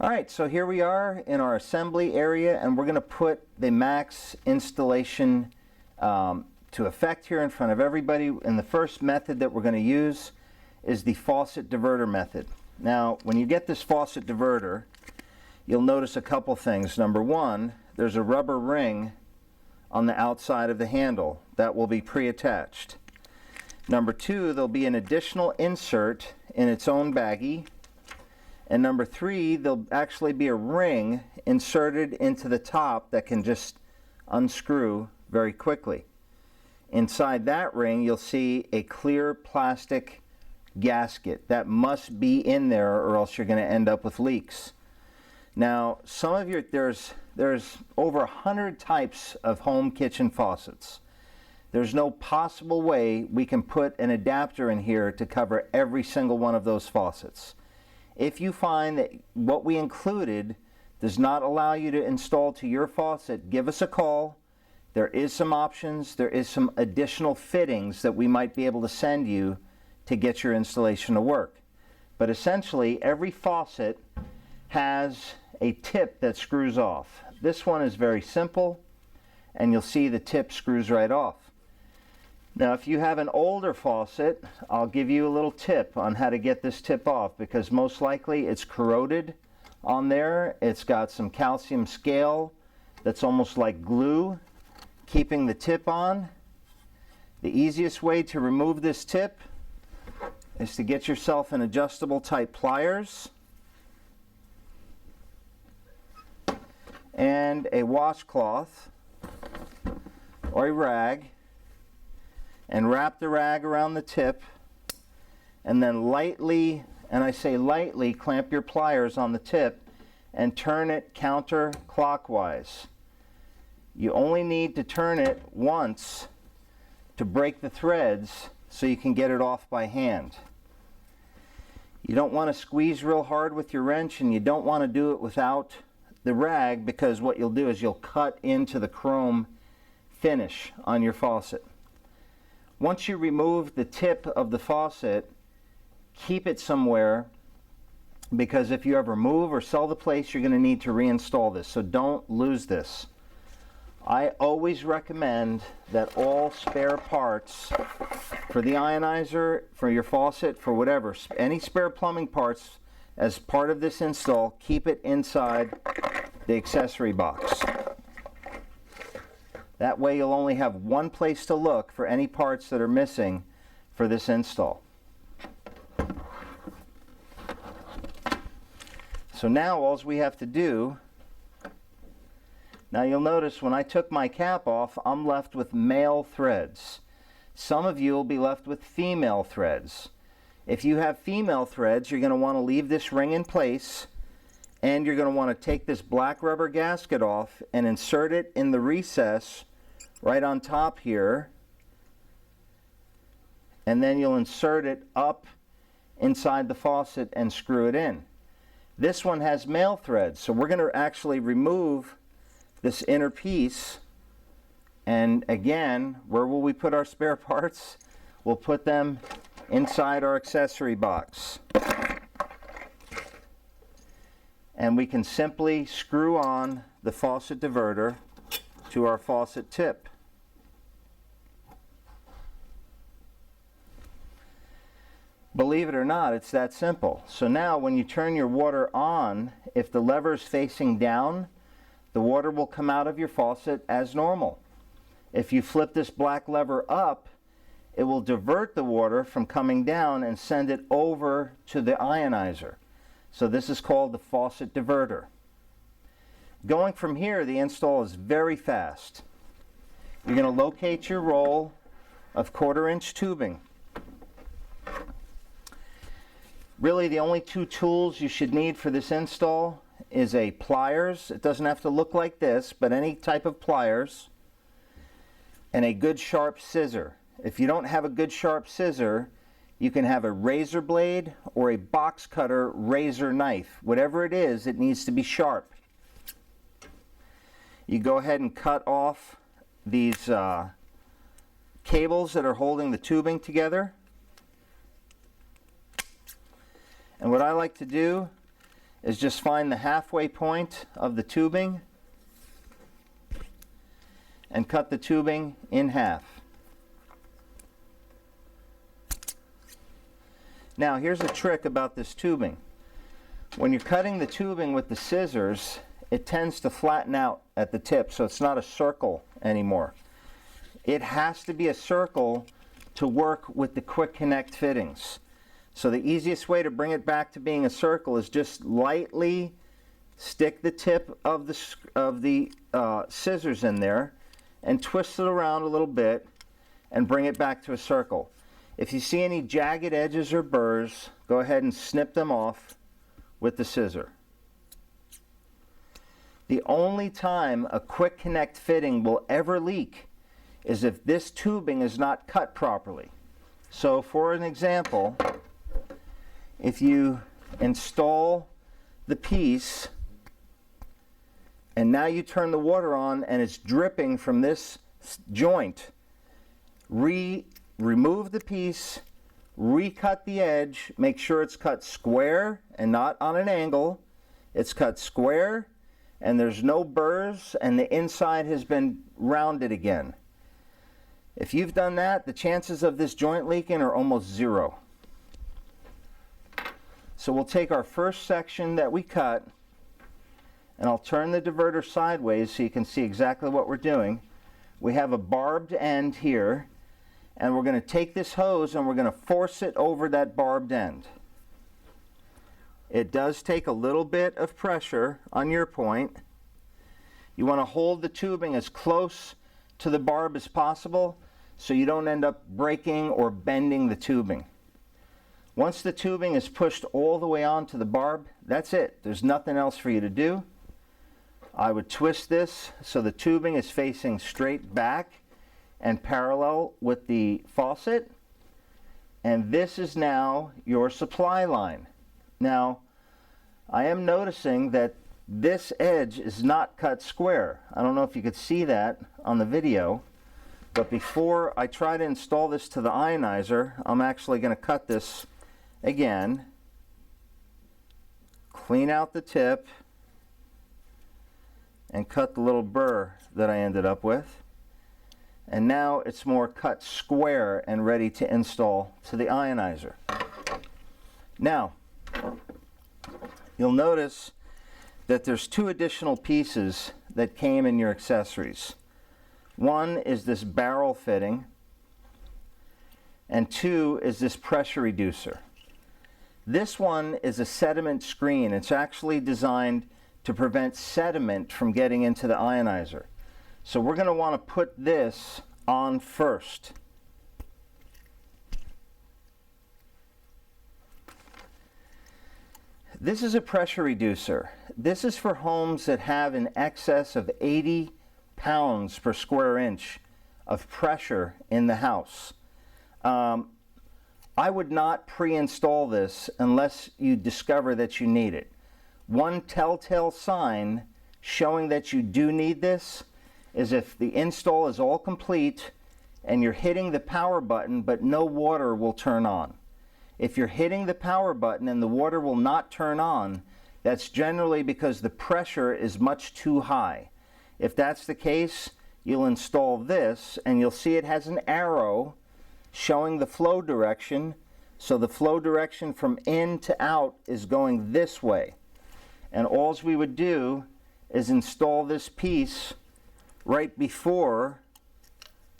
Alright, so here we are in our assembly area, and we're going to put the M.A.X installation to effect here in front of everybody. And the first method that we're going to use is the Faucet Diverter method. Now, when you get this Faucet Diverter, you'll notice a couple things. Number one, there's a rubber ring on the outside of the handle that will be pre-attached. Number two, there'll be an additional insert in its own baggie. And number three, there'll actually be a ring inserted into the top that can just unscrew very quickly. Inside that ring, you'll see a clear plastic gasket that must be in there, or else you're going to end up with leaks. Now, some of you, there's over 100 types of home kitchen faucets. There's no possible way we can put an adapter in here to cover every single one of those faucets. If you find that what we included does not allow you to install to your faucet, give us a call. There is some options. There is some additional fittings that we might be able to send you to get your installation to work. But essentially, every faucet has a tip that screws off. This one is very simple, and you'll see the tip screws right off. Now, if you have an older faucet, I'll give you a little tip on how to get this tip off, because most likely it's corroded on there. It's got some calcium scale that's almost like glue keeping the tip on. The easiest way to remove this tip is to get yourself an adjustable type pliers and a washcloth or a rag, and wrap the rag around the tip, and then lightly, and I say lightly, clamp your pliers on the tip and turn it counterclockwise. You only need to turn it once to break the threads so you can get it off by hand. You don't want to squeeze real hard with your wrench, and you don't want to do it without the rag, because what you'll do is you'll cut into the chrome finish on your faucet. Once you remove the tip of the faucet, keep it somewhere, because if you ever move or sell the place, you're going to need to reinstall this. So don't lose this. I always recommend that all spare parts for the ionizer, for your faucet, for whatever, any spare plumbing parts as part of this install, keep it inside the accessory box. That way you'll only have one place to look for any parts that are missing for this install. So now all we have to do, now you'll notice when I took my cap off, I'm left with male threads. Some of you will be left with female threads. If you have female threads, you're going to want to leave this ring in place, and you're going to want to take this black rubber gasket off and insert it in the recess right on top here, and then you'll insert it up inside the faucet and screw it in. This one has male threads, so we're going to actually remove this inner piece, and again, where will we put our spare parts? We'll put them inside our accessory box, and we can simply screw on the faucet diverter to our faucet tip. Believe it or not, it's that simple. So now when you turn your water on, if the lever is facing down, the water will come out of your faucet as normal. If you flip this black lever up, it will divert the water from coming down and send it over to the ionizer. So this is called the Faucet Diverter. Going from here, the install is very fast. You're going to locate your roll of 1/4-inch tubing. Really, the only two tools you should need for this install is a pliers. It doesn't have to look like this, but any type of pliers, and a good sharp scissor. If you don't have a good sharp scissor, you can have a razor blade or a box cutter razor knife. Whatever it is, it needs to be sharp. You go ahead and cut off these cables that are holding the tubing together. And what I like to do is just find the halfway point of the tubing and cut the tubing in half. Now here's a trick about this tubing. When you're cutting the tubing with the scissors, it tends to flatten out at the tip, so it's not a circle anymore. It has to be a circle to work with the quick connect fittings. So the easiest way to bring it back to being a circle is just lightly stick the tip of the scissors in there and twist it around a little bit and bring it back to a circle. If you see any jagged edges or burrs, go ahead and snip them off with the scissor. The only time a quick connect fitting will ever leak is if this tubing is not cut properly. So for an example, if you install the piece and now you turn the water on and it's dripping from this joint, remove the piece, recut the edge, make sure it's cut square and not on an angle. It's cut square and there's no burrs and the inside has been rounded again. If you've done that, the chances of this joint leaking are almost zero. So we'll take our first section that we cut, and I'll turn the diverter sideways so you can see exactly what we're doing. We have a barbed end here, and we're going to take this hose and we're going to force it over that barbed end. It does take a little bit of pressure on your point. You want to hold the tubing as close to the barb as possible so you don't end up breaking or bending the tubing. Once the tubing is pushed all the way onto the barb, that's it. There's nothing else for you to do. I would twist this so the tubing is facing straight back and parallel with the faucet, and this is now your supply line. Now, I am noticing that this edge is not cut square. I don't know if you could see that on the video, but before I try to install this to the ionizer, I'm actually going to cut this again, clean out the tip, and cut the little burr that I ended up with. And now it's more cut square and ready to install to the ionizer. Now, you'll notice that there's two additional pieces that came in your accessories. One is this barrel fitting, and two is this pressure reducer. This one is a sediment screen. It's actually designed to prevent sediment from getting into the ionizer. So we're going to want to put this on first. This is a pressure reducer. This is for homes that have an excess of 80 pounds per square inch of pressure in the house. I would not pre-install this unless you discover that you need it. One telltale sign showing that you do need this is if the install is all complete and you're hitting the power button but no water will turn on. If you're hitting the power button and the water will not turn on, that's generally because the pressure is much too high. If that's the case, you'll install this and you'll see it has an arrow showing the flow direction. So the flow direction from in to out is going this way. And all we would do is install this piece right before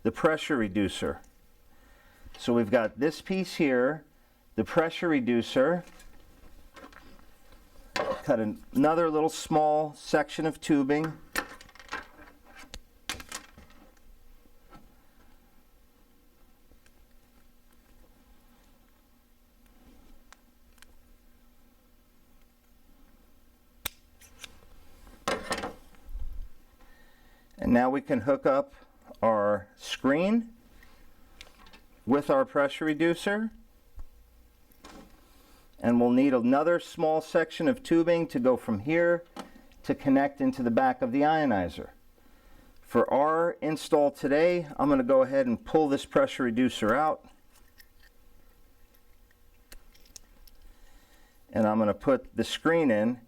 the pressure reducer. So we've got this piece here, the pressure reducer. Cut another little small section of tubing. And now we can hook up our screen with our pressure reducer. And we'll need another small section of tubing to go from here to connect into the back of the ionizer. For our install today, I'm going to go ahead and pull this pressure reducer out. And I'm going to put the screen in.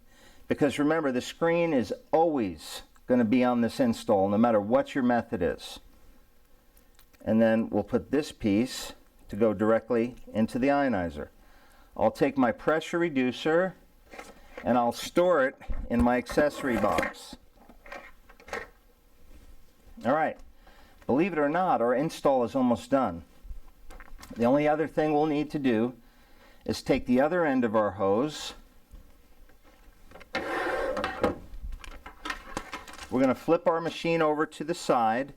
Because remember, the screen is always going to be on this install, no matter what your method is. And then we'll put this piece to go directly into the ionizer. I'll take my pressure reducer and I'll store it in my accessory box. All right, believe it or not, our install is almost done. The only other thing we'll need to do is take the other end of our hose. We're going to flip our machine over to the side,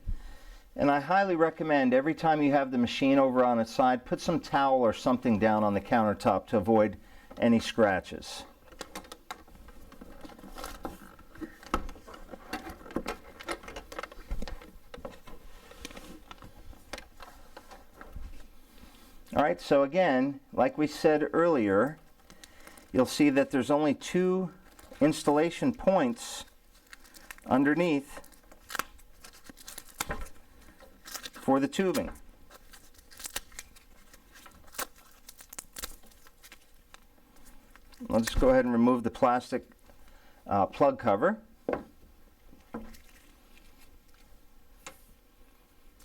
and I highly recommend every time you have the machine over on its side, put some towel or something down on the countertop to avoid any scratches. All right, so again, like we said earlier, you'll see that there's only 2 installation points underneath for the tubing. I'll just go ahead and remove the plastic plug cover.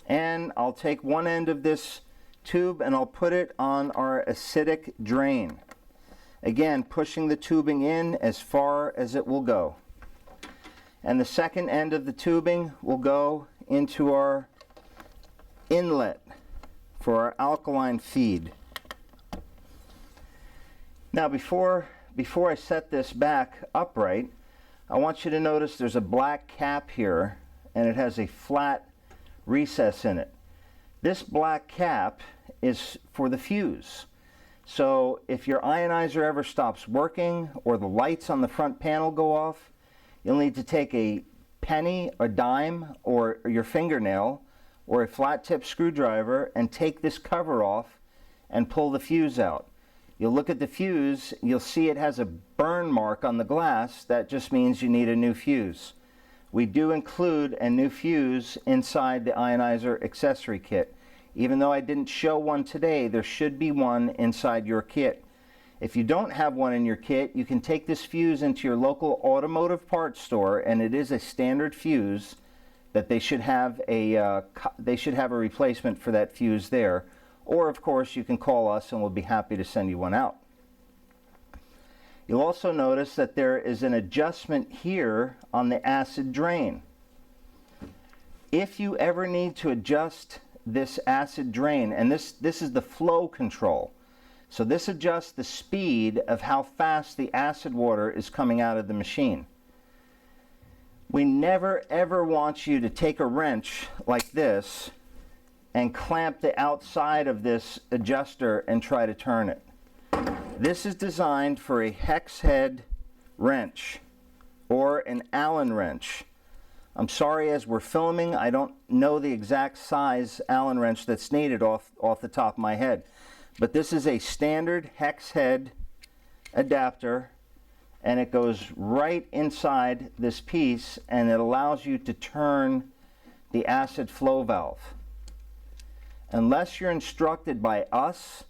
And I'll take one end of this tube and I'll put it on our acidic drain. Again, pushing the tubing in as far as it will go. And the second end of the tubing will go into our inlet for our alkaline feed. Now before I set this back upright, I want you to notice there's a black cap here and it has a flat recess in it. This black cap is for the fuse. So if your ionizer ever stops working or the lights on the front panel go off, you'll need to take a penny, a dime, or your fingernail or a flat tip screwdriver and take this cover off and pull the fuse out. You'll look at the fuse, you'll see it has a burn mark on the glass. That just means you need a new fuse. We do include a new fuse inside the Ionizer accessory kit. Even though I didn't show one today, there should be one inside your kit. If you don't have one in your kit, you can take this fuse into your local automotive parts store, and it is a standard fuse that they should have a replacement for that fuse there. Or of course you can call us and we'll be happy to send you one out. You'll also notice that there is an adjustment here on the acid drain. If you ever need to adjust this acid drain, and this is the flow control, so this adjusts the speed of how fast the acid water is coming out of the machine. We never ever want you to take a wrench like this and clamp the outside of this adjuster and try to turn it. This is designed for a hex head wrench or an Allen wrench. I'm sorry, as we're filming, I don't know the exact size Allen wrench that's needed off the top of my head. But this is a standard hex head adapter, and it goes right inside this piece, and it allows you to turn the acid flow valve. Unless you're instructed by us,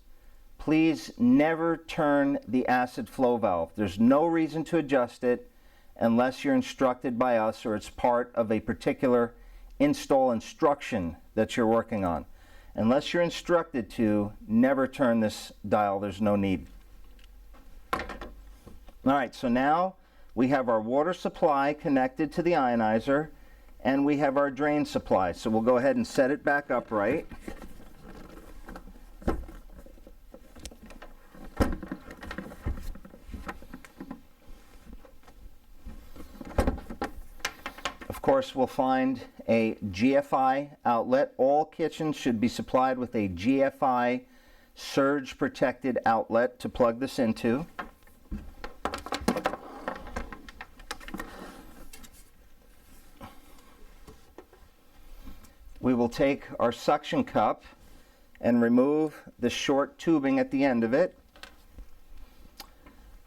please never turn the acid flow valve. There's no reason to adjust it unless you're instructed by us or it's part of a particular install instruction that you're working on. Unless you're instructed to, never turn this dial. There's no need. All right, so now we have our water supply connected to the ionizer and we have our drain supply. So we'll go ahead and set it back upright. Of course, we'll find a GFI outlet. All kitchens should be supplied with a GFI surge protected outlet to plug this into. We will take our suction cup and remove the short tubing at the end of it.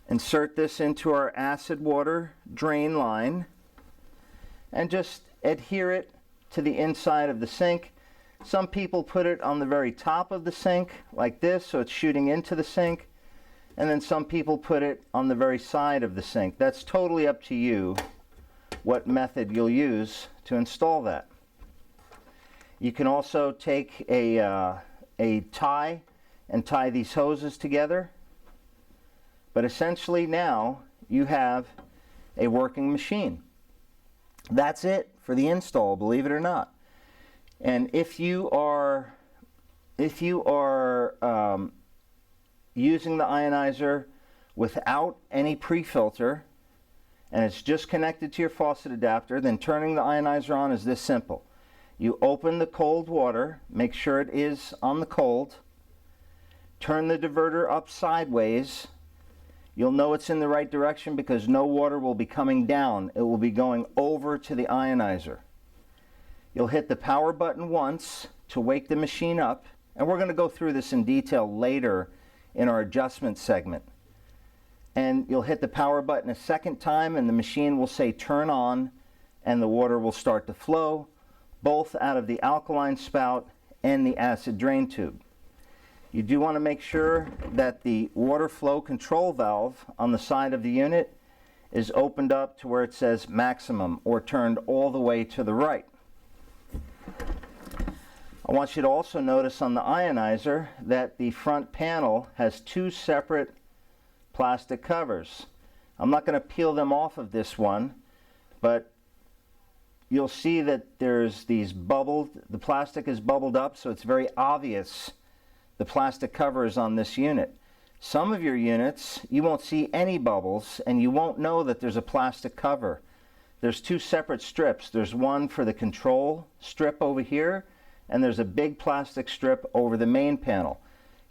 Insert this into our acid water drain line and just adhere it to the inside of the sink. Some people put it on the very top of the sink like this, so it's shooting into the sink. and then some people put it on the very side of the sink. That's totally up to you what method you'll use to install that. You can also take a tie and tie these hoses together, but essentially now you have a working machine. That's it for the install, believe it or not. And if you are using the ionizer without any pre-filter and it's just connected to your faucet adapter, then turning the ionizer on is this simple. You open the cold water, make sure it is on the cold, turn the diverter up sideways. You'll know it's in the right direction because no water will be coming down. It will be going over to the ionizer. You'll hit the power button once to wake the machine up, and we're going to go through this in detail later in our adjustment segment. And you'll hit the power button a second time and the machine will say turn on, and the water will start to flow both out of the alkaline spout and the acid drain tube. You do want to make sure that the water flow control valve on the side of the unit is opened up to where it says maximum or turned all the way to the right. I want you to also notice on the ionizer that the front panel has two separate plastic covers. I'm not going to peel them off of this one, but you'll see that there's these bubbled, the plastic is bubbled up, so it's very obvious the plastic cover is on this unit. Some of your units, you won't see any bubbles and you won't know that there's a plastic cover. There's two separate strips. There's one for the control strip over here, and there's a big plastic strip over the main panel.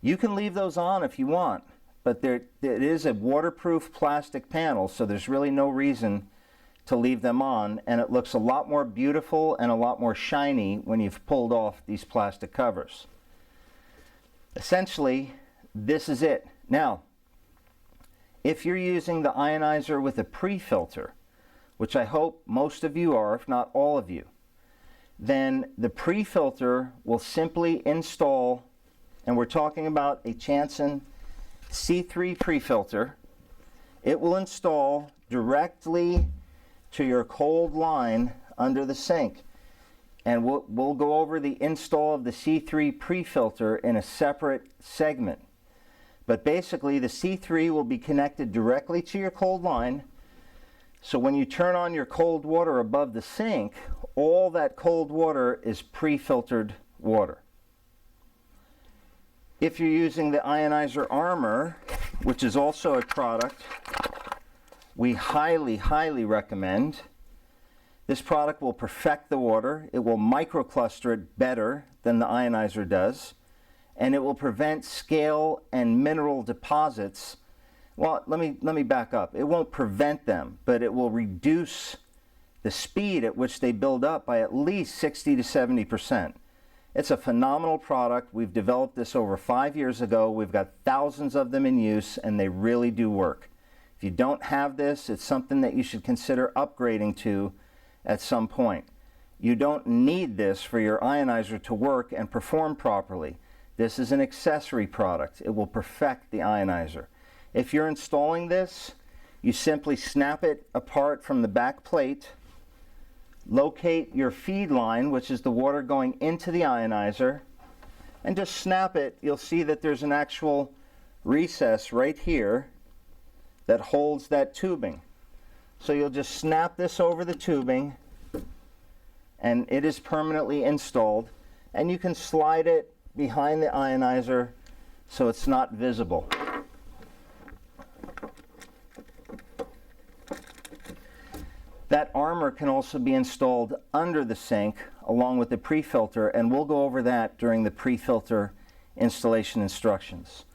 You can leave those on if you want, but it is a waterproof plastic panel, so there's really no reason to leave them on, and it looks a lot more beautiful and a lot more shiny when you've pulled off these plastic covers. Essentially, this is it. Now, if you're using the ionizer with a pre-filter, which I hope most of you are, if not all of you, then the pre-filter will simply install, and we're talking about a Chanson C3 pre-filter. It will install directly to your cold line under the sink. And we'll go over the install of the C3 pre-filter in a separate segment. But basically the C3 will be connected directly to your cold line. So when you turn on your cold water above the sink, all that cold water is pre-filtered water. If you're using the Ionizer Armor, which is also a product we highly, highly recommend, this product will perfect the water, it will microcluster it better than the ionizer does, and it will prevent scale and mineral deposits. Well, let me back up. It won't prevent them, but it will reduce the speed at which they build up by at least 60 to 70%. It's a phenomenal product. We've developed this over 5 years ago. We've got thousands of them in use, and they really do work. If you don't have this, it's something that you should consider upgrading to at some point. You don't need this for your ionizer to work and perform properly. This is an accessory product. It will perfect the ionizer. If you're installing this, you simply snap it apart from the back plate, locate your feed line, which is the water going into the ionizer, and just snap it. You'll see that there's an actual recess right here that holds that tubing. So you'll just snap this over the tubing and it is permanently installed, and you can slide it behind the ionizer so it's not visible. That armor can also be installed under the sink along with the pre-filter, and we'll go over that during the pre-filter installation instructions.